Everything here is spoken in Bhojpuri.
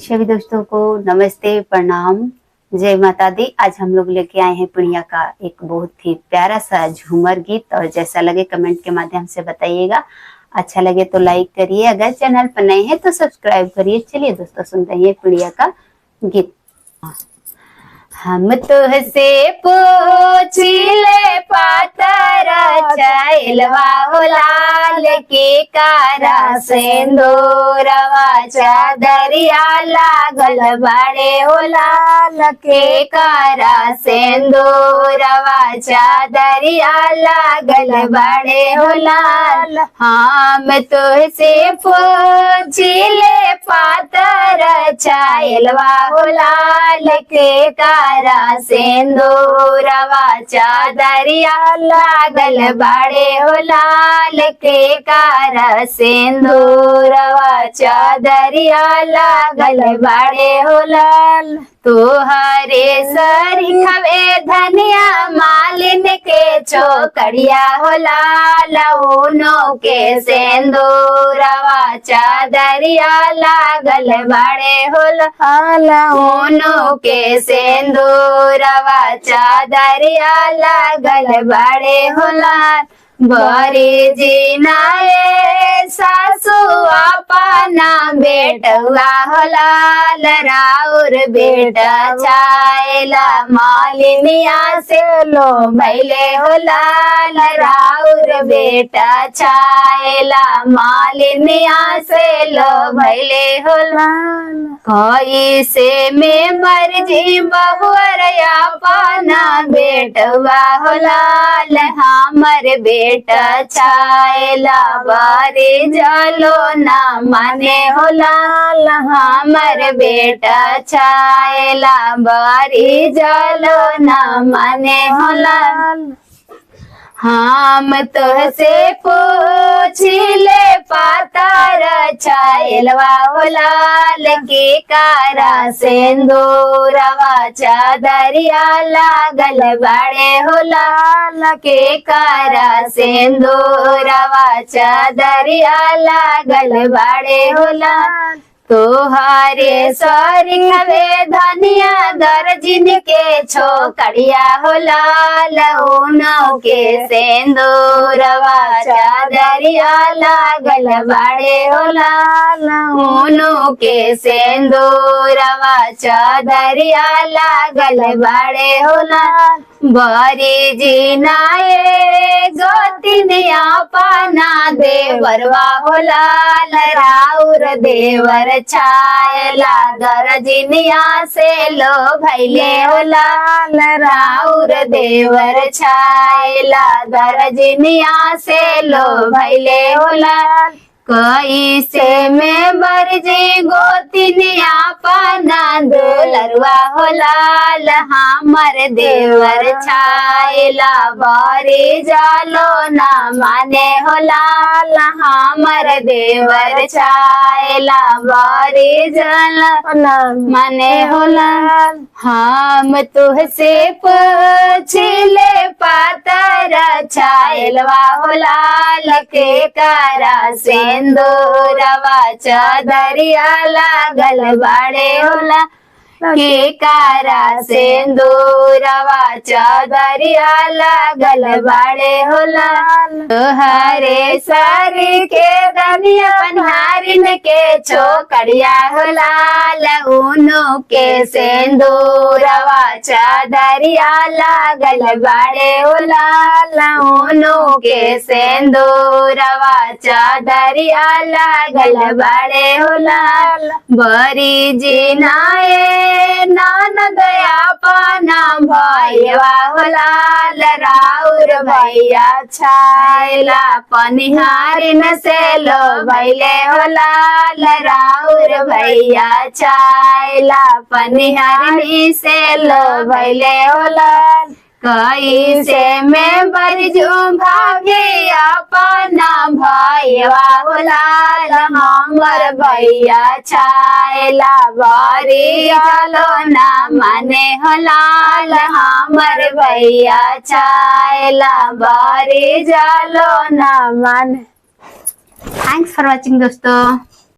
सभी दोस्तों को नमस्ते, प्रणाम, जय माता दी। आज हम लोग लेके आए हैं पिड़िया का एक बहुत ही प्यारा सा झूमर गीत, और जैसा लगे कमेंट के माध्यम से बताइएगा। अच्छा लगे तो लाइक करिए, अगर चैनल पर नए हैं तो सब्सक्राइब करिए। चलिए दोस्तों, सुनते हैं पिड़िया का गीत। हम तुहसे पूछिले पातर चैलवा हो लाल के कारा सिंदूरवा चादरिया लागल बाड़े हो लाल के कारा सिंदूरवा चादरिया लागल बाड़े हो लाल। हम तुहसे पूछिले पातर चैलवा हो लाल के कारा सिंदूरवा चादरिया लागल बाड़े हो लाल के कारा सिंदूरवा चादरिया लागल बाड़े हो लाल। तुहरे सरिखवे धनिया मालिन के चौकड़िया हो लाल, ऊनो के सिंदूरवा चादरिया लागल बाड़े हो लाल, ऊनो के सिंदूरवा चादरिया लागल बाड़े हो लाल। बड़ी जीनाए सासू अपना बेटवा हो लाल, राउर बेटा छायला मालिनिया से लो भैले हो लाल, राउर बेटा छायला मालिनिया से लो भैले हो लाल। कोई से में मर्जी बहुअर अपना बेटवा हो लाल, हमर बेटा छायला बारे जलो ना माने हो लाल, हमर बेटा छायला बारे जलो ना माने हो लाल। हम तुहसे पूछिले पातर छायलवा हो लाल के कारा सिंदूरवा चादरिया लागल बाड़े हो लाल, के कारा सिंदूरवा चादरिया लागल बाड़े हो लाल। तोहारे सरिखवे धनिया दर्जिन के छोकड़िया हो लाल, ऊनो के सिंदूरवा चादरिया लागल बाड़े हो लाल, ऊनो के सिंदूरवा चादरिया लागल बाड़े हो लाल। बड़ी जीनाए गोतिनिया पाना देवरवा हो लाल, राउर देवर छायला दर्जिनिया से लो भैले हो लाल, राउर देवर छायला दर्जिनिया से लो भैले हो लाल। कोई से में बरजी गोतिनिया पाना दुलरवा हो लाल, हमर देवर छायला बारे जालो ना माने हो लाल, हमर देवर छायला बारे जालो ना माने हो लाल। हम तुहसे पूछिले पातर छायलवा हो लाल, के कारा सिंदूरवा चादरिया लागल बाड़े हो लाल, के कारा सिंदूरवा चादरिया लागल बाड़े हो लाल। तोहरे सरी के धनिया पन्हारिन के छोकड़िया हो लाल, ऊनो के सिंदूरवा चादरिया लागल बाड़े हो लाल, ऊनो के सिंदूरवा चादरिया लागल बाड़े हो लाल। बड़ी जीनाए ननद अपना भैया हो लाल, राउर भैया छायला पनिहारिन से लो भैले हो लाल, राउर भैया छायला पनिहारिन से लो भैले हो लाल। कई से में बरजू भागे अपना भैया हो लाल, हमर भैया छायला बारी जालो ना माने हो लाल, हमर भैया छायला बारी जालो ना माने। थैंक्स फॉर वॉचिंग दोस्तों।